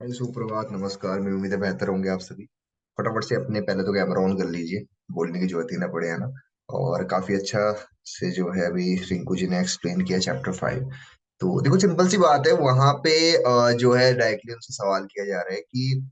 सुप्रभात, नमस्कार। मैं उम्मीद है बेहतर होंगे आप सभी। फटाफट से अपने पहले तो कैमरा ऑन कर लीजिए। बोलने की जरूरत ही ना पड़े, है ना। और काफी अच्छा से जो है अभी रिंकू जी ने एक्सप्लेन किया चैप्टर 5। तो देखो, सिंपल सी बात है। वहां पे जो है डायरेक्टली उनसे सवाल किया जा रहा है कि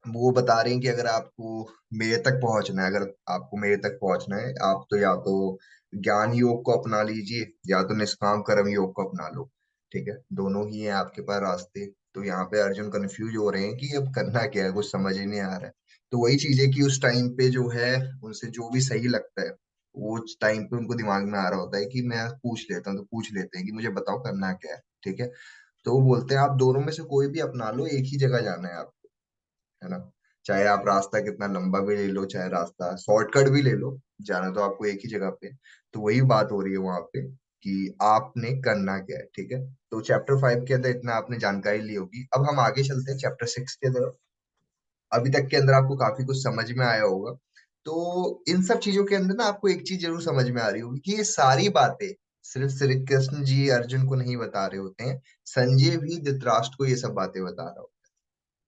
वो बता रहे हैं कि अगर आपको मेरे तक पहुंचना है, अगर आपको मेरे तक पहुंचना है, आप तो या तो ज्ञान योग को अपना लीजिए या तो निष्काम कर्म योग को अपना लो। ठीक है, दोनों ही है आपके पास रास्ते। तो यहाँ पे अर्जुन कंफ्यूज हो रहे हैं कि अब करना क्या है, कुछ समझ ही नहीं आ रहा है। तो वही चीज है कि उस टाइम पे जो है उनसे जो भी सही लगता है, वो टाइम पे उनको दिमाग में आ रहा होता है कि मैं पूछ लेता हूँ। तो पूछ लेते हैं कि मुझे बताओ करना क्या है। ठीक है, तो वो बोलते हैं आप दोनों में से कोई भी अपना लो, एक ही जगह जाना है आपको, है ना। चाहे आप रास्ता कितना लंबा भी ले लो, चाहे रास्ता शॉर्टकट भी ले लो, जाना तो आपको एक ही जगह पे। तो वही बात हो रही है वहां पे कि आपने करना क्या है। ठीक है, तो चैप्टर 5 के अंदर इतना आपने जानकारी ली होगी। अब हम आगे चलते हैं चैप्टर 6 के तरफ। अभी तक के अंदर आपको काफी कुछ समझ में आया होगा। तो इन सब चीजों के अंदर ना आपको एक चीज जरूर समझ में आ रही होगी कि ये सारी बातें सिर्फ श्री कृष्ण जी अर्जुन को नहीं बता रहे होते हैं। संजय भी धृतराष्ट्र को ये सब बातें बता रहा होता है।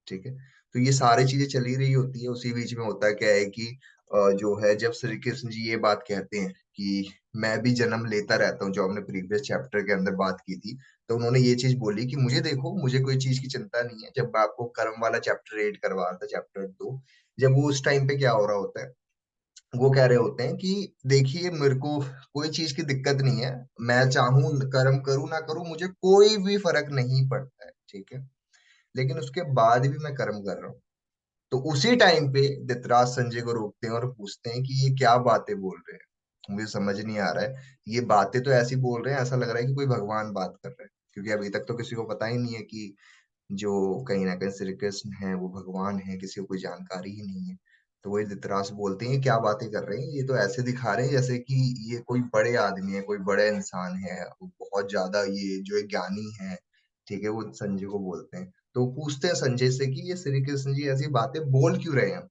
ठीक है, तो ये सारी चीजें चली रही होती है। उसी बीच में होता क्या है कि जो है जब श्री कृष्ण जी ये बात कहते हैं कि मैं भी जन्म लेता रहता हूँ, जो हमने प्रीवियस चैप्टर के अंदर बात की थी, तो उन्होंने ये चीज बोली कि मुझे देखो, मुझे कोई चीज की चिंता नहीं है। जब मैं आपको कर्म वाला चैप्टर 8 करवा रहा था, चैप्टर 2, जब वो उस टाइम पे क्या हो रहा होता है, वो कह रहे होते हैं कि देखिए मेरे को कोई चीज की दिक्कत नहीं है। मैं चाहूं कर्म करूं ना करूं, मुझे कोई भी फर्क नहीं पड़ता है। ठीक है, लेकिन उसके बाद भी मैं कर्म कर रहा हूँ। तो उसी टाइम पे धृतराज संजय को रोकते हैं और पूछते हैं कि ये क्या बातें बोल रहे हैं, मुझे समझ नहीं आ रहा है। ये बातें तो ऐसी बोल रहे हैं, ऐसा लग रहा है कि कोई भगवान बात कर रहा है, क्योंकि अभी तक तो किसी को पता ही नहीं है कि जो कहीं ना कहीं श्री कृष्ण है वो भगवान है, किसी को कोई जानकारी ही नहीं है। तो वही धृतराष्ट्र बोलते हैं क्या बातें कर रहे हैं, ये तो ऐसे दिखा रहे हैं जैसे कि ये कोई बड़े आदमी है, कोई बड़े इंसान है, वो बहुत ज्यादा ये जो है ज्ञानी है। ठीक है, वो संजय को बोलते हैं। तो पूछते हैं संजय से कि ये श्री कृष्ण जी ऐसी बातें बोल क्यों रहे हैं।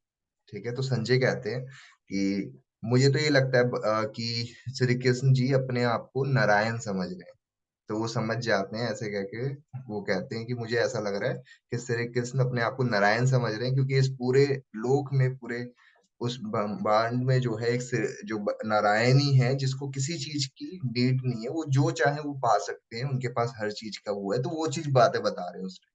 ठीक है, तो संजय कहते हैं कि मुझे तो ये लगता है कि श्री कृष्ण जी अपने आप को नारायण समझ रहे हैं। तो वो समझ जाते हैं ऐसे कह के। वो कहते हैं कि मुझे ऐसा लग रहा है कि श्री कृष्ण अपने आप को नारायण समझ रहे हैं, क्योंकि इस पूरे लोक में, पूरे उस ब्रह्मांड में जो है जो नारायण ही है जिसको किसी चीज की नीड नहीं है। वो जो चाहे वो पा सकते हैं, उनके पास हर चीज का वो है। तो वो चीज बातें बता रहे हैं उस टाइम।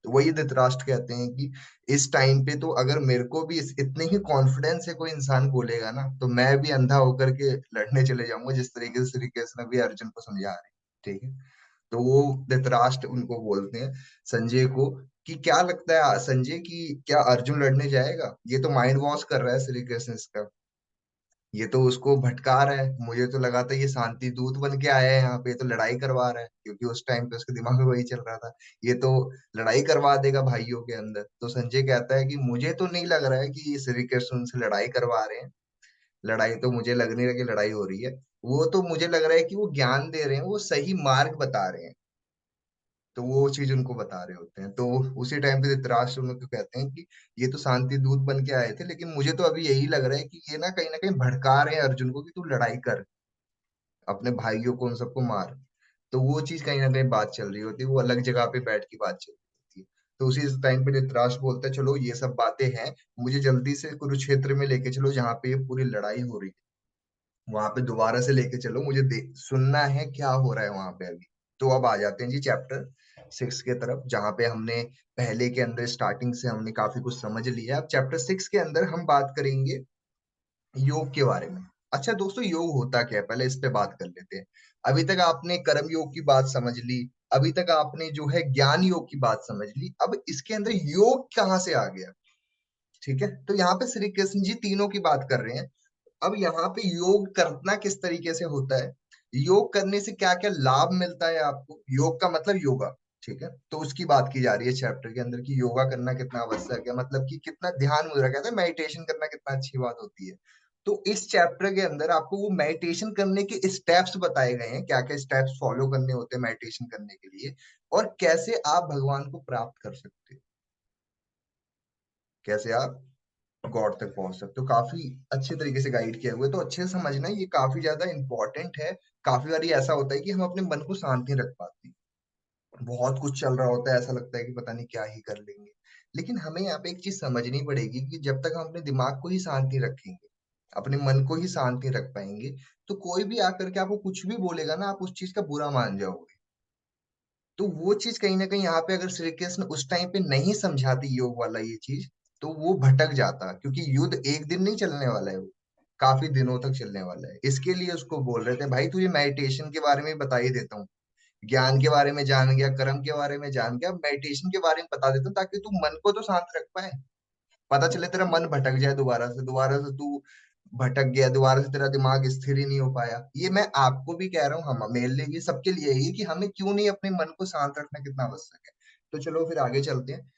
तो वही धृतराष्ट्र कहते हैं कि इस टाइम पे तो अगर मेरे को भी इतने ही कॉन्फिडेंस से कोई इंसान बोलेगा ना, तो मैं भी अंधा होकर के लड़ने चले जाऊंगा, जिस तरीके से श्री कृष्ण भी अर्जुन को समझा रहे हैं। ठीक है, तो वो धृतराष्ट्र उनको बोलते हैं, संजय को, कि क्या लगता है संजय कि क्या अर्जुन लड़ने जाएगा? ये तो माइंड वॉश कर रहा है श्री कृष्ण इसका, ये तो उसको भटका रहा है। मुझे तो लगा था ये शांति दूत बन के आया है यहाँ पे, ये तो लड़ाई करवा रहा है, क्योंकि उस टाइम पे उसके दिमाग में वही चल रहा था। ये तो लड़ाई करवा देगा भाइयों के अंदर। तो संजय कहता है कि मुझे तो नहीं लग रहा है कि ये श्री कृष्ण उनसे लड़ाई करवा रहे हैं। लड़ाई तो मुझे लग नहीं रहा कि लड़ाई हो रही है। वो तो मुझे लग रहा है कि वो ज्ञान दे रहे हैं, वो सही मार्ग बता रहे हैं। तो वो चीज उनको बता रहे होते हैं। तो उसी टाइम पे धृतराष्ट्र उनको कहते हैं कि ये तो शांति दूत बन के आए थे, लेकिन मुझे तो अभी यही लग रहा है कि ये ना कहीं भड़का रहे हैं अर्जुन को कि तू लड़ाई कर, अपने भाइयों को उन सबको मार। तो वो चीज कहीं ना कहीं बात चल रही होती है, वो अलग जगह पे बैठ की बात चल रही होती है। तो उसी टाइम पे धृतराष्ट्र बोलता है चलो ये सब बातें हैं, मुझे जल्दी से कुरुक्षेत्र में लेके चलो जहाँ पे ये पूरी लड़ाई हो रही है, वहां पे दोबारा से लेके चलो, मुझे देख सुनना है क्या हो रहा है वहां पे अभी। तो अब आ जाते हैं जी चैप्टर 6 के तरफ, जहाँ पे हमने पहले के अंदर स्टार्टिंग से हमने काफी कुछ समझ लिया है। अब चैप्टर 6 के अंदर हम बात करेंगे योग के बारे में। अच्छा दोस्तों, योग होता क्या है, पहले इस पे बात कर लेते हैं। अभी तक आपने कर्म योग की बात समझ ली, अभी तक आपने जो है ज्ञान योग की बात समझ ली, अब इसके अंदर योग कहाँ से आ गया? ठीक है, तो यहाँ पे श्री कृष्ण जी तीनों की बात कर रहे हैं। अब यहाँ पे योग करना किस तरीके से होता है, योग करने से क्या क्या लाभ मिलता है आपको, योग का मतलब योगा। ठीक है, तो उसकी बात की जा रही है चैप्टर के अंदर कि योगा करना कितना आवश्यक है, मतलब कि कितना ध्यान मुद्रा, कहते हैं मेडिटेशन करना कितना अच्छी बात होती है। तो इस चैप्टर के अंदर आपको वो मेडिटेशन करने के स्टेप्स बताए गए हैं, क्या क्या स्टेप्स फॉलो करने होते हैं मेडिटेशन करने के लिए, और कैसे आप भगवान को प्राप्त कर सकते हो, कैसे आप गॉड तक पहुंच सकते हो। काफी अच्छे तरीके से गाइड किया हुआ है, तो अच्छे से समझना, ये काफी ज्यादा इंपॉर्टेंट है। काफी बार ऐसा होता है कि हम अपने मन को शांत नहीं रख पाते। बहुत कुछ चल रहा होता है, ऐसा लगता है कि पता नहीं क्या ही कर लेंगे। लेकिन हमें यहाँ पे एक चीज समझनी पड़ेगी कि जब तक हम अपने दिमाग को ही शांत नहीं रखेंगे, अपने मन को ही शांत नहीं रख पाएंगे, तो कोई भी आकर के आपको कुछ भी बोलेगा ना, आप उस चीज का बुरा मान जाओगे। तो वो चीज कहीं ना कहीं यहाँ पे अगर श्री कृष्ण उस टाइम पे नहीं समझाती योग वाला ये चीज, तो वो भटक जाता, क्योंकि युद्ध एक दिन नहीं चलने वाला है, वो काफी दिनों तक चलने वाला है। इसके लिए उसको बोल रहे थे, भाई तुझे मेडिटेशन के बारे में बता ही देता हूँ, ज्ञान के बारे में जान गया, कर्म के बारे में जान गया, मेडिटेशन के बारे में बता देता हूँ, ताकि तू मन को तो शांत रख पाए। पता चले तेरा मन भटक जाए, दोबारा से तू भटक गया, दोबारा से तेरा दिमाग स्थिर ही नहीं हो पाया। ये मैं आपको भी कह रहा हूँ, हम मेरे लिए भी, सबके लिए ही, कि हमें क्यों नहीं अपने मन को शांत रखना कितना आवश्यक है। तो चलो फिर आगे चलते हैं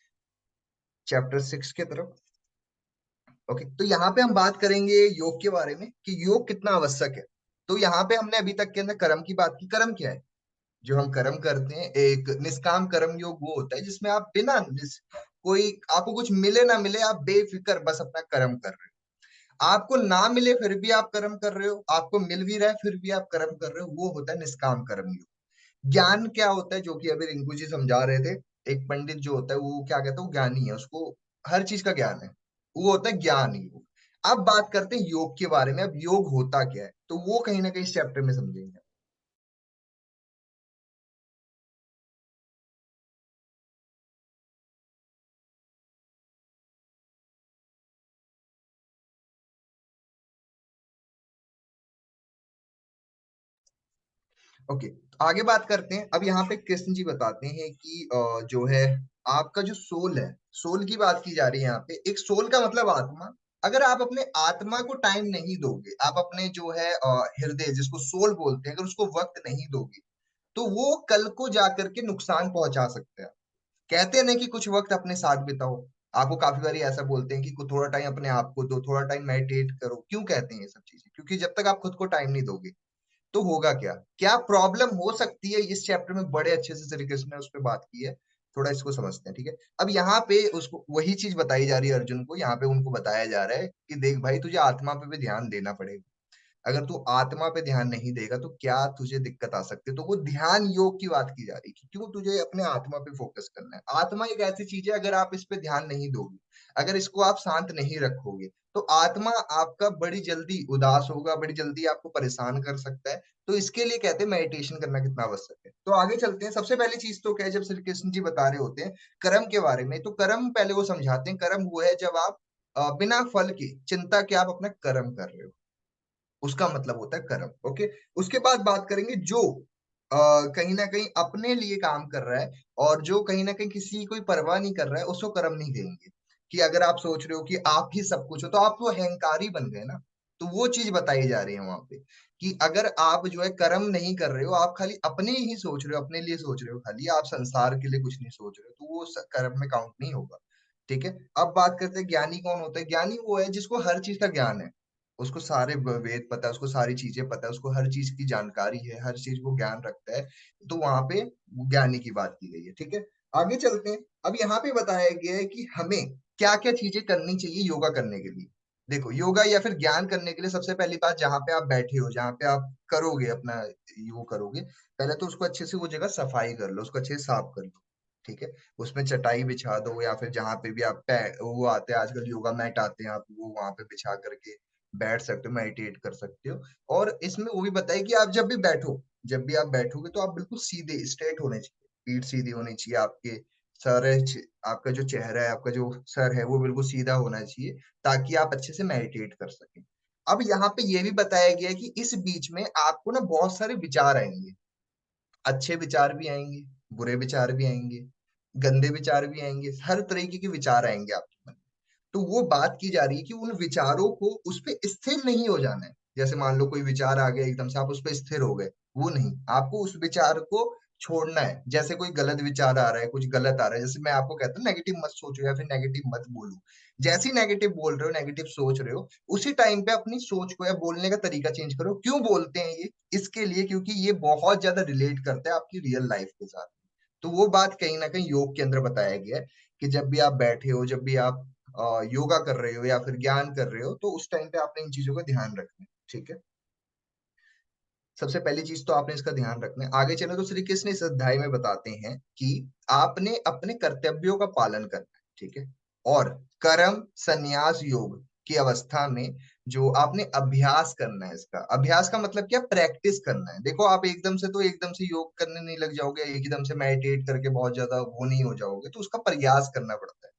चैप्टर 6 के तरफ। ओके, तो यहाँ पे हम बात करेंगे योग के बारे में कि योग कितना आवश्यक है। तो यहाँ पे हमने अभी तक के अंदर कर्म की बात की। कर्म क्या है? जो हम कर्म करते हैं, एक निष्काम कर्म योग वो होता है जिसमें आप कोई आपको कुछ मिले ना मिले, आप बेफिक्र बस अपना कर्म कर रहे हो। आपको ना मिले फिर भी आप कर्म कर रहे हो, आपको मिल भी रहा है फिर भी आप कर्म कर रहे हो, वो होता है निष्काम कर्म योग। ज्ञान क्या होता है, जो कि अभी रिंकू जी समझा रहे थे। एक पंडित जो होता है वो क्या कहता है, वो ज्ञानी है, उसको हर चीज का ज्ञान है, वो होता है ज्ञान योग। अब बात करते हैं योग के बारे में। अब योग होता क्या है, तो वो कहीं ना कहीं इस चैप्टर में समझेंगे। ओके, आगे बात करते हैं। अब यहाँ पे कृष्ण जी बताते हैं कि जो है आपका जो सोल है, सोल की बात की जा रही है यहाँ पे। एक सोल का मतलब आत्मा। अगर आप अपने आत्मा को टाइम नहीं दोगे, आप अपने जो है हृदय, जिसको सोल बोलते हैं, अगर उसको वक्त नहीं दोगे, तो वो कल को जाकर के नुकसान पहुंचा सकता है। कहते हैं ना कि कुछ वक्त अपने साथ बिताओ। आपको काफी बारी ऐसा बोलते हैं कि थोड़ा टाइम अपने आप को दो, थोड़ा टाइम मेडिटेट करो। क्यों कहते हैं ये सब चीजें? क्योंकि जब तक आप खुद को टाइम नहीं दोगे, तो होगा क्या, क्या प्रॉब्लम हो सकती है, इस चैप्टर में बड़े अच्छे से श्री कृष्ण ने उस पर बात की है। थोड़ा इसको समझते हैं, ठीक है। अब यहाँ पे उसको वही चीज बताई जा रही है अर्जुन को, यहाँ पे उनको बताया जा रहा है कि देख भाई, तुझे आत्मा पे भी ध्यान देना पड़ेगा। अगर तू आत्मा पे ध्यान नहीं देगा तो क्या तुझे दिक्कत आ सकती है। तो वो ध्यान योग की बात की जा रही है कि क्यों तुझे अपने आत्मा पे फोकस करना है। आत्मा एक ऐसी चीज है, अगर आप इस पे ध्यान नहीं दोगे, अगर इसको आप शांत नहीं रखोगे, तो आत्मा आपका बड़ी जल्दी उदास होगा, बड़ी जल्दी आपको परेशान कर सकता है। तो इसके लिए कहते हैं मेडिटेशन करना कितना आवश्यक है। तो आगे चलते हैं। सबसे पहली चीज तो क्या है, जब श्री कृष्ण जी बता रहे होते हैं कर्म के बारे में, तो कर्म पहले वो समझाते हैं। कर्म वो है जब आप बिना फल की चिंता के आप अपना कर्म कर रहे हो, उसका मतलब होता है कर्म। ओके, उसके बाद बात करेंगे जो कहीं ना कहीं अपने लिए काम कर रहा है, और जो कहीं ना कहीं किसी की कोई परवाह नहीं कर रहा है, उसको कर्म नहीं देंगे। कि अगर आप सोच रहे हो कि आप ही सब कुछ हो, तो आप तो अहंकारी बन गए ना। तो वो चीज बताई जा रही है वहां पे कि अगर आप जो है कर्म नहीं कर रहे हो, आप खाली अपने ही सोच रहे हो, अपने लिए सोच रहे हो, खाली आप संसार के लिए कुछ नहीं सोच रहे हो, तो वो कर्म में काउंट नहीं होगा। ठीक है। अब बात करते हैं ज्ञानी कौन होता है। ज्ञानी वो है जिसको हर चीज का ज्ञान है, उसको सारे वेद पता है, उसको सारी चीजें पता है, उसको हर चीज की जानकारी है, हर चीज को ज्ञान रखता है। तो वहां पे ज्ञानी की बात की गई है, ठीक है। आगे चलते हैं। अब यहाँ पे बताया गया है कि हमें क्या क्या चीजें करनी चाहिए योगा करने के लिए। देखो, योगा या फिर ज्ञान करने के लिए सबसे पहली बात, जहाँ पे आप बैठे हो, जहाँ पे आप करोगे अपना वो करोगे, पहले तो उसको अच्छे से वो जगह सफाई कर लो, उसको अच्छे से साफ कर लो। ठीक है। उसमें चटाई बिछा दो, या फिर जहाँ पे भी आप वो आते हैं आजकल योगा मैट आते हैं, आप वो वहां पे बिछा करके बैठ सकते हो, मेडिटेट कर सकते हो। और इसमें वो भी बताइए कि आप जब भी आप बैठोगे, तो आप बिल्कुल सीधे स्ट्रेट होने चाहिए, पीठ सीधी होनी चाहिए आपके। सर है आपका जो चेहरा है, आपका जो सर है, वो बिल्कुल सीधा होना चाहिए, ताकि आप अच्छे से मेडिटेट कर सकें। अब यहाँ पे ये भी बताया गया है कि इस बीच में आपको ना बहुत सारे विचार आएंगे। अच्छे विचार भी आएंगे, बुरे विचार भी आएंगे, गंदे विचार भी आएंगे, हर तरीके के विचार आएंगे आपके मन में। तो वो बात की जा रही है कि उन विचारों को उस पे स्थिर नहीं हो जाना है। जैसे मान लो कोई विचार आ गया, एकदम से आप उस पे स्थिर हो गए, वो नहीं, आपको उस विचार को छोड़ना है। जैसे कोई गलत विचार आ रहा है, कुछ गलत आ रहा है, जैसे मैं आपको कहता हूँ नेगेटिव मत सोचो या फिर नेगेटिव मत बोलो। जैसे ही नेगेटिव बोल रहे हो, नेगेटिव सोच रहे हो, उसी टाइम पे अपनी सोच को या बोलने का तरीका चेंज करो। क्यों बोलते हैं ये? इसके लिए क्योंकि ये बहुत ज्यादा रिलेट करता है आपकी रियल लाइफ के साथ। तो वो बात कहीं ना कहीं योग के अंदर बताया गया है कि जब भी आप बैठे हो, जब भी आप योगा कर रहे हो या फिर ज्ञान कर रहे हो, तो उस टाइम पे आपने इन चीजों का ध्यान रखना है। ठीक है। सबसे पहली चीज तो आपने इसका ध्यान रखना है। आगे चले तो श्री कृष्ण इस अध्याय में बताते हैं कि आपने अपने कर्तव्यों का पालन करना है, ठीक है। और कर्म संन्यास योग की अवस्था में जो आपने अभ्यास करना है, इसका अभ्यास का मतलब क्या, प्रैक्टिस करना है। देखो आप एकदम से योग करने नहीं लग जाओगे, एकदम से मेडिटेट करके बहुत ज्यादा वो नहीं हो जाओगे, तो उसका प्रयास करना पड़ता है,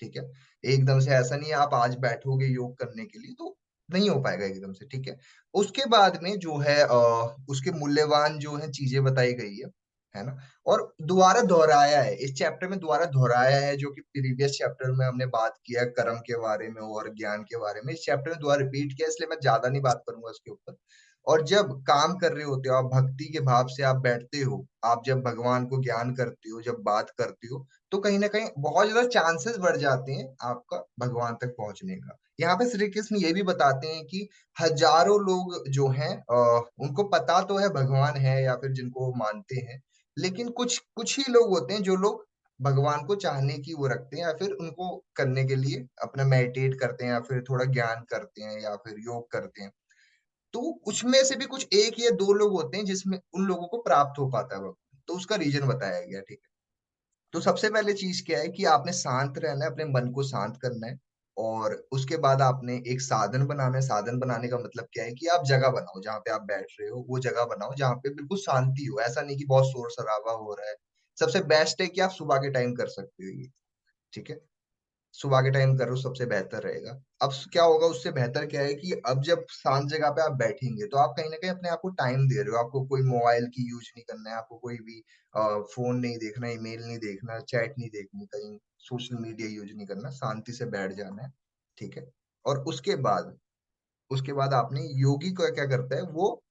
ठीक है। एकदम से ऐसा नहीं है आप आज बैठोगे योग करने के लिए तो नहीं हो पाएगा एकदम से, ठीक है। उसके बाद में जो है उसके मूल्यवान जो है चीजें बताई गई है ना। और दोबारा दोहराया है इस चैप्टर में, दोबारा दोहराया है, जो कि प्रीवियस चैप्टर में हमने बात किया कर्म के बारे में और ज्ञान के बारे में, इस चैप्टर में दोबारा रिपीट किया, इसलिए मैं ज्यादा नहीं बात करूंगा इसके ऊपर। और जब काम कर रहे होते हो आप, भक्ति के भाव से आप बैठते हो, आप जब भगवान को ज्ञान करते हो, जब बात करते हो, तो कहीं ना कहीं बहुत ज्यादा चांसेस बढ़ जाते हैं आपका भगवान तक पहुंचने का। यहाँ पे श्री कृष्ण ये भी बताते हैं कि हजारों लोग जो हैं उनको पता तो है भगवान है या फिर जिनको वो मानते हैं, लेकिन कुछ कुछ ही लोग होते हैं जो लोग भगवान को चाहने की वो रखते हैं, या फिर उनको करने के लिए अपना मेडिटेट करते हैं, या फिर थोड़ा ज्ञान करते हैं, या फिर योग करते हैं। तो कुछ में से भी कुछ एक या दो लोग होते हैं जिसमें उन लोगों को प्राप्त हो पाता है भगवान, तो उसका रीजन बताया गया, ठीक है। तो सबसे पहले चीज क्या है कि आपने शांत रहना है, अपने मन को शांत करना है। और उसके बाद आपने एक साधन बनाना है। साधन बनाने का मतलब क्या है कि आप जगह बनाओ, जहाँ पे आप बैठ रहे हो वो जगह बनाओ जहाँ पे बिल्कुल शांति हो, ऐसा नहीं कि बहुत शोर शराबा हो रहा है। सबसे बेस्ट है कि आप सुबह के टाइम कर सकते हो ये, ठीक है। सुबह के टाइम करो, सबसे बेहतर रहेगा। अब क्या होगा, उससे बेहतर क्या है कि अब जब शांत जगह पे आप बैठेंगे तो आप कहीं ना कहीं अपने आप को टाइम दे रहे हो, आपको कोई मोबाइल की यूज नहीं करना है, आपको कोई भी फोन नहीं देखना, ईमेल नहीं देखना, चैट नहीं देखनी, कहीं सोशल मीडिया यूज नहीं करना, शांति से बैठ जाना है, ठीक है। और उसके बाद आपने योगी को क्या करता है, वो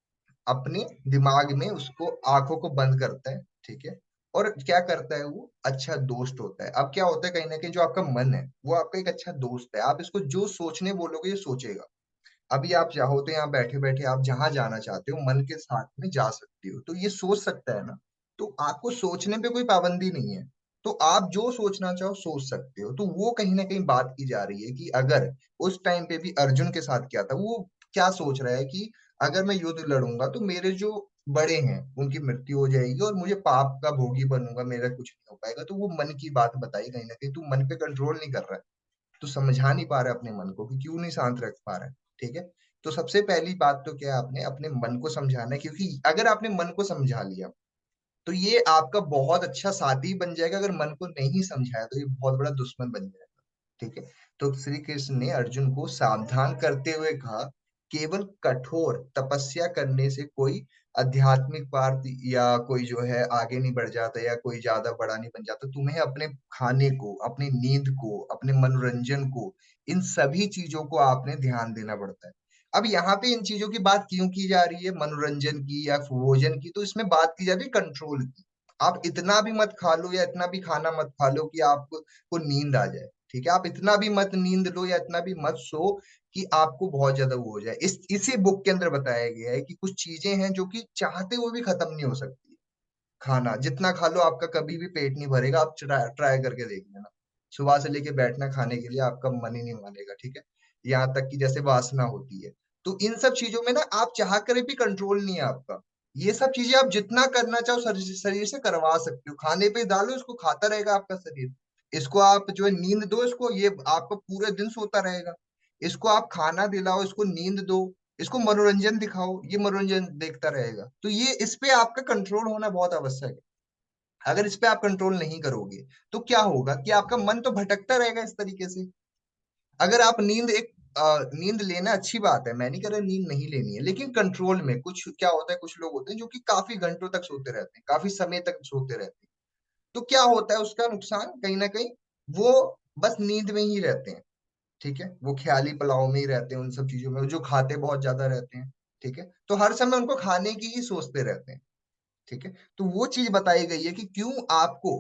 अपने दिमाग में उसको आंखों को बंद करता है, ठीक है। और क्या करता है, वो अच्छा दोस्त होता है। अब क्या होता है, कहीं ना कहीं जो आपका मन है वो आपका एक अच्छा दोस्त है, आप इसको जो सोचने बोलोगे ये सोचेगा। अभी आप चाहो तो यहाँ बैठे बैठे आप जहां जाना चाहते हो मन के साथ में जा सकते हो, तो ये सोच सकता है ना। तो आपको सोचने पे कोई पाबंदी नहीं है, तो आप जो सोचना चाहो सोच सकते हो। तो वो कहीं ना कहीं बात की जा रही है कि अगर उस टाइम पे भी अर्जुन के साथ क्या था, वो क्या सोच रहा है कि अगर मैं युद्ध लड़ूंगा तो मेरे जो बड़े हैं उनकी मृत्यु हो जाएगी और मुझे पाप का भोगी बनूंगा, मेरा कुछ नहीं हो पाएगा। तो वो मन की बात बताई, कहीं ना कहीं तू मन पे कंट्रोल नहीं कर रहा है, तो समझा नहीं पा रहा है अपने मन को कि क्यों नहीं शांत रख पा रहा है, ठीक है। तो सबसे पहली बात तो क्या है, आपने अपने मन को समझाना है, क्योंकि अगर आपने मन को समझा लिया तो ये आपका बहुत अच्छा साथी बन जाएगा। अगर मन को नहीं समझाया तो ये बहुत बड़ा दुश्मन बन जाएगा, ठीक है। तो श्री कृष्ण ने अर्जुन को सावधान करते हुए कहा, केवल कठोर तपस्या करने से कोई आध्यात्मिक पार्थ या कोई जो है आगे नहीं बढ़ जाता, या कोई ज्यादा बड़ा नहीं बन जाता। तुम्हें अपने खाने को, अपनी नींद को, अपने मनोरंजन को, इन सभी चीजों को आपने ध्यान देना पड़ता है। अब यहाँ पे इन चीजों की बात क्यों की जा रही है, मनोरंजन की या भोजन की, तो इसमें बात की जा रही है कंट्रोल की। आप इतना भी मत खा लो या इतना भी खाना मत खा लो कि आपको नींद आ जाए, ठीक है। आप इतना भी मत नींद लो या इतना भी मत सो कि आपको बहुत ज्यादा वो हो जाए। इसी बुक के अंदर बताया गया है कि कुछ चीजें हैं जो कि चाहते हुए भी खत्म नहीं हो सकती। खाना जितना खा लो आपका कभी भी पेट नहीं भरेगा, आप ट्राई ट्राई करके देख लेना। सुबह से लेके बैठना खाने के लिए, आपका मन ही नहीं मानेगा, ठीक है। यहाँ तक कि जैसे वासना होती है, तो इन सब चीजों में ना आप चाह कर भी कंट्रोल नहीं है आपका। ये सब चीजें आप जितना करना चाहो शरीर से करवा सकते हो। खाने पे डालो, इसको खाता रहेगा आपका शरीर। इसको आप जो है नींद दो, इसको ये आपका पूरे दिन सोता रहेगा। इसको आप खाना दिलाओ, इसको नींद दो, इसको मनोरंजन दिखाओ, ये मनोरंजन देखता रहेगा। तो ये इस पे आपका कंट्रोल होना बहुत आवश्यक है। अगर इस पे आप कंट्रोल नहीं करोगे तो क्या होगा कि आपका मन तो भटकता रहेगा इस तरीके से। अगर आप नींद लेना अच्छी बात है, मैं नहीं कह रहा नींद नहीं लेनी है, लेकिन कंट्रोल में। कुछ क्या होता है, कुछ लोग होते हैं जो कि काफी घंटों तक सोते रहते हैं, काफी समय तक सोते रहते हैं। तो क्या होता है उसका नुकसान, कहीं ना कहीं वो बस नींद में ही रहते हैं, ठीक है। वो ख्याली पुलाव में ही रहते हैं, उन सब चीजों में जो खाते बहुत ज्यादा रहते हैं, ठीक है। तो हर समय उनको खाने की ही सोचते रहते हैं, ठीक है। तो वो चीज बताई गई है कि क्यों आपको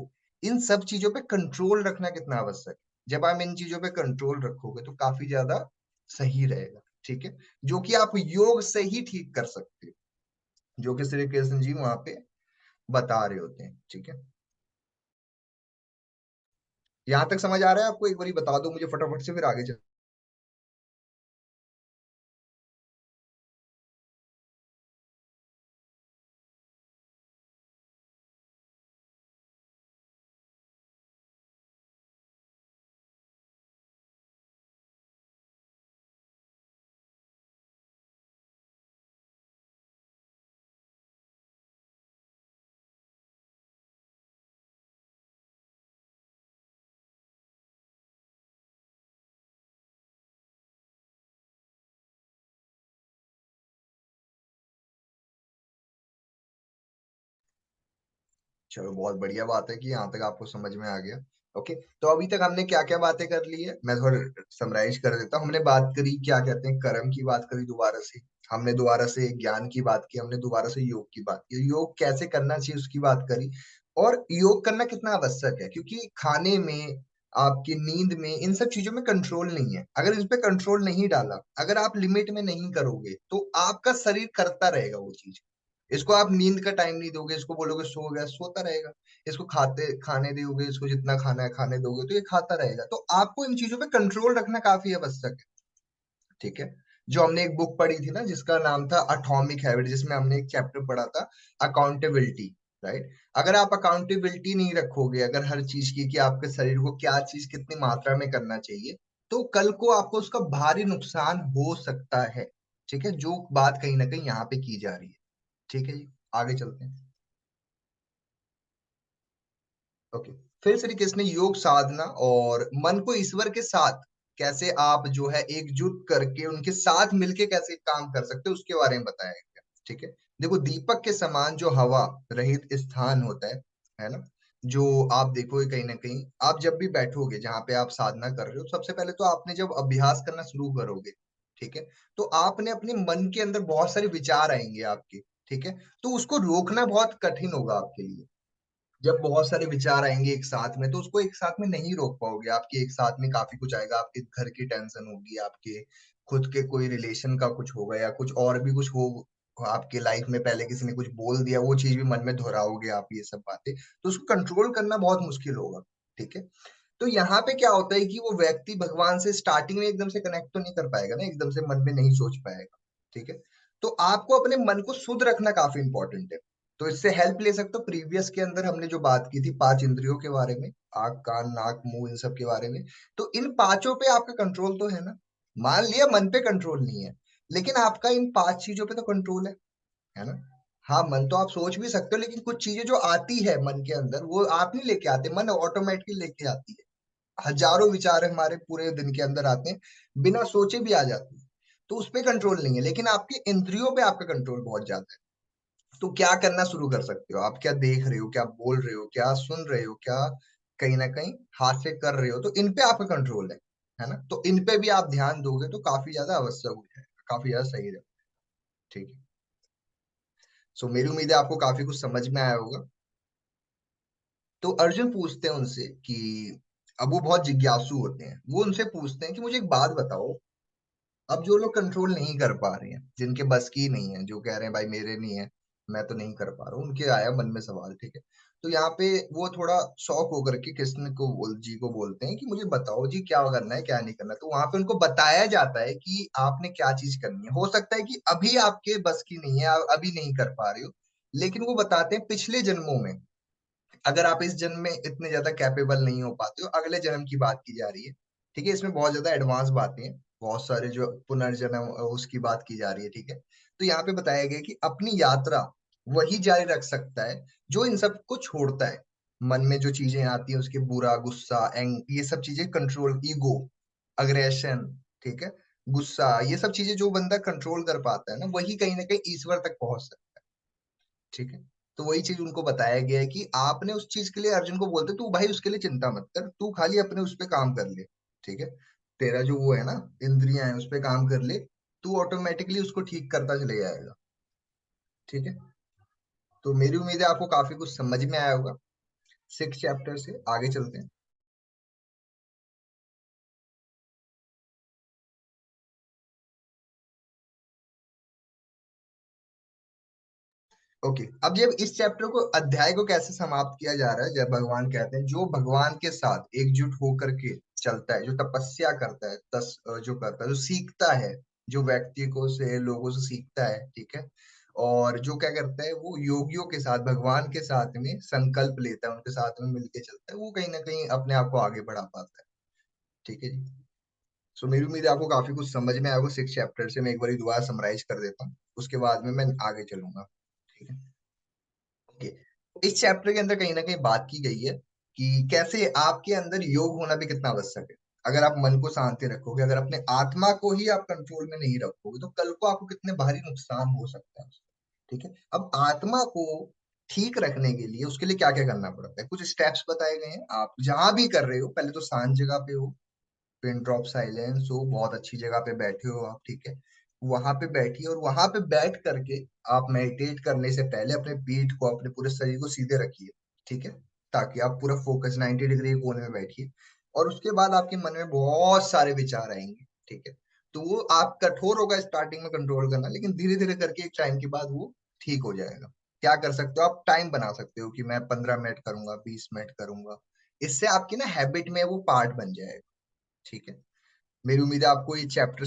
इन सब चीजों पे कंट्रोल रखना कितना आवश्यक है। जब आप इन चीजों पे कंट्रोल रखोगे तो काफी ज्यादा सही रहेगा, ठीक है। जो कि आप योग से ही ठीक कर सकते हो, जो कि श्री कृष्ण जी वहां पे बता रहे होते हैं, ठीक है। यहाँ तक समझ आ रहा है आपको, एक बार बता दो मुझे फटाफट से, फिर आगे चल। चलो बहुत बढ़िया बात है कि यहाँ तक आपको समझ में आ गया। ओके, तो अभी तक हमने क्या क्या बातें कर ली है, मैं थोड़ा समराइज कर देता हूँ। हमने बात करी, क्या कहते हैं, कर्म की बात करी दोबारा से। हमने दोबारा से ज्ञान की बात की, हमने दोबारा से योग की बात की, योग कैसे करना चाहिए उसकी बात करी। और योग करना कितना आवश्यक है, क्योंकि खाने में, आपकी नींद में, इन सब चीजों में कंट्रोल नहीं है। अगर इस पे कंट्रोल नहीं डाला, अगर आप लिमिट में नहीं करोगे, तो आपका शरीर करता रहेगा वो चीज। इसको आप नींद का टाइम नहीं दोगे, इसको बोलोगे सो गया, सोता रहेगा। इसको खाने दोगे, इसको जितना खाना है खाने दोगे, तो ये खाता रहेगा। तो आपको इन चीजों पे कंट्रोल रखना काफी आवश्यक है। ठीक है। जो हमने एक बुक पढ़ी थी ना, जिसका नाम था अटॉमिक हैबिट, जिसमें हमने एक चैप्टर पढ़ा था अकाउंटेबिलिटी। राइट। अगर आप अकाउंटेबिलिटी नहीं रखोगे, अगर हर चीज की, कि आपके शरीर को क्या चीज कितनी मात्रा में करना चाहिए, तो कल को आपको उसका भारी नुकसान हो सकता है। ठीक है, जो बात कहीं ना कहीं यहाँ पे की जा रही है। ठीक है जी, आगे चलते हैं। ओके। फिर श्री कृष्ण ने योग साधना और मन को ईश्वर के साथ कैसे आप जो है एकजुट करके उनके साथ मिलके कैसे काम कर सकते हो, उसके बारे में बताया गया। ठीक है। देखो, दीपक के समान जो हवा रहित स्थान होता है ना, जो आप देखोगे कहीं ना कहीं, आप जब भी बैठोगे जहां पे आप साधना कर रहे हो, सबसे पहले तो आपने जब अभ्यास करना शुरू करोगे, ठीक है, तो आपने अपने मन के अंदर बहुत सारे विचार आएंगे आपके। ठीक है। तो उसको रोकना बहुत कठिन होगा आपके लिए। जब बहुत सारे विचार आएंगे एक साथ में, तो उसको एक साथ में नहीं रोक पाओगे। आपके एक साथ में काफी कुछ आएगा, आपके घर की टेंशन होगी, आपके खुद के कोई रिलेशन का कुछ होगा, या कुछ और भी कुछ हो आपके लाइफ में, पहले किसी ने कुछ बोल दिया, वो चीज भी मन में दोहराओगे आप, ये सब बातें, तो उसको कंट्रोल करना बहुत मुश्किल होगा। ठीक है। तो यहाँ पे क्या होता है कि वो व्यक्ति भगवान से स्टार्टिंग में एकदम से कनेक्ट तो नहीं कर पाएगा ना, एकदम से मन में नहीं सोच पाएगा। ठीक है। तो आपको अपने मन को शुद्ध रखना काफी इंपॉर्टेंट है। तो इससे हेल्प ले सकते हो। प्रीवियस के अंदर हमने जो बात की थी पांच इंद्रियों के बारे में, आंख, कान, नाक, मुंह, इन सब के बारे में, तो इन पांचों पे आपका कंट्रोल तो है ना। मान लिया मन पे कंट्रोल नहीं है, लेकिन आपका इन पांच चीजों पे तो कंट्रोल है ना। हाँ, मन तो आप सोच भी सकते हो, लेकिन कुछ चीजें जो आती है मन के अंदर, वो आप नहीं लेके आते, मन ऑटोमेटिकली लेके आती है। हजारों विचार हमारे पूरे दिन के अंदर आते हैं, बिना सोचे भी आ जाते हैं। तो उस पे कंट्रोल नहीं है, लेकिन आपके इंद्रियों पे आपका कंट्रोल बहुत ज्यादा है। तो क्या करना शुरू कर सकते हो, आप क्या देख रहे हो, क्या बोल रहे हो, क्या सुन रहे हो, क्या कहीं ना कहीं हाथ से कर रहे हो, तो इन पे आपका कंट्रोल है ना। तो इन पे भी आप ध्यान दोगे तो काफी ज्यादा आवश्यक हो जाएगा, काफी ज्यादा सही रहेगा। ठीक है। सो मेरी उम्मीद है आपको काफी कुछ समझ में आया होगा। तो अर्जुन पूछते हैं उनसे कि, अब वो बहुत जिज्ञासु होते हैं, वो उनसे पूछते हैं कि मुझे एक बात बताओ। अब जो लोग कंट्रोल नहीं कर पा रहे हैं, जिनके बस की नहीं है, जो कह रहे हैं भाई मेरे नहीं है, मैं तो नहीं कर पा रहा हूँ, उनके आया मन में सवाल। ठीक है। तो यहाँ पे वो थोड़ा शौक होकर के कृष्ण को जी को बोलते हैं कि मुझे बताओ जी, क्या करना है क्या नहीं करना। तो वहां पे उनको बताया जाता है कि आपने क्या चीज करनी है। हो सकता है कि अभी आपके बस की नहीं है, आप अभी नहीं कर पा रहे हो, लेकिन वो बताते हैं पिछले जन्मों में, अगर आप इस जन्म में इतने ज्यादा कैपेबल नहीं हो पाते हो, अगले जन्म की बात की जा रही है। ठीक है। इसमें बहुत ज्यादा एडवांस बातें हैं, बहुत सारे जो पुनर्जन्म उसकी बात की जा रही है। ठीक है। तो यहाँ पे बताया गया कि अपनी यात्रा वही जारी रख सकता है जो इन सब को छोड़ता है। मन में जो चीजें आती है, उसके बुरा, गुस्सा, एंग, ये सब चीजें कंट्रोल, ईगो, अग्रेशन, ठीक है, गुस्सा, ये सब चीजें जो बंदा कंट्रोल कर पाता है ना, वही कहीं ना कहीं ईश्वर तक पहुंच सकता है। ठीक है। तो वही चीज उनको बताया गया है कि आपने उस चीज के लिए, अर्जुन को बोलते तू भाई उसके लिए चिंता मत कर, तू खाली अपने उस पे काम कर ले। ठीक है। तेरा जो वो है ना, इंद्रियां है, उस पे काम कर ले, तू ऑटोमेटिकली उसको ठीक करता चले जाएगा। ठीक है। तो मेरी उम्मीद है आपको काफी कुछ समझ में आया होगा। सिक्स चैप्टर से आगे चलते हैं। ओके। अब जब इस चैप्टर को, अध्याय को कैसे समाप्त किया जा रहा है, जब भगवान कहते हैं जो भगवान के साथ एकजुट होकर के चलता है, जो तपस्या करता है, जो करता है, जो सीखता है, जो व्यक्ति को से लोगों से सीखता है, ठीक है, और जो क्या करता है, वो योगियों के साथ, भगवान के साथ में संकल्प लेता है, उनके साथ में मिलके चलता है, वो कहीं ना कहीं अपने आप को आगे बढ़ा पाता है। ठीक है जी। सो मेरी उम्मीद है आपको काफी कुछ समझ में आया होगा सिक्स चैप्टर से। मैं एक बार दोबारा समराइज कर देता हूँ, उसके बाद में मैं आगे चलूंगा। ठीक है। ओके। इस चैप्टर के अंदर कहीं ना कहीं बात की गई है कि कैसे आपके अंदर योग होना भी कितना आवश्यक है। अगर आप मन को शांति रखोगे, अगर अपने आत्मा को ही आप कंट्रोल में नहीं रखोगे, तो कल को आपको कितने भारी नुकसान हो सकता है। ठीक है। अब आत्मा को ठीक रखने के लिए उसके लिए क्या क्या करना पड़ता है, कुछ स्टेप्स बताए गए हैं। आप जहां भी कर रहे हो, पहले तो शांत जगह पे हो, पिन ड्रॉप साइलेंस हो, बहुत अच्छी जगह पे बैठे हो आप, ठीक है। वहां पे बैठिए, और वहां पे बैठ करके आप मेडिटेट करने से पहले अपने पीठ को, अपने पूरे शरीर को सीधे रखिए, ठीक है। ताकि आप पूरा फोकस 90 डिग्री कोने में बैठिए। और उसके बाद आपके मन में बहुत सारे विचार आएंगे, ठीक है। तो वो आप कठोर होगा स्टार्टिंग में कंट्रोल करना, लेकिन धीरे धीरे करके एक टाइम के बाद वो ठीक हो जाएगा। क्या कर सकते हो आप, टाइम बना सकते हो कि मैं 15 मिनट करूंगा, 20 मिनट करूंगा। इससे आपकी ना हैबिट में वो पार्ट बन जाएगा, ठीक है। मेरी उम्मीद है आपको ये चैप्टर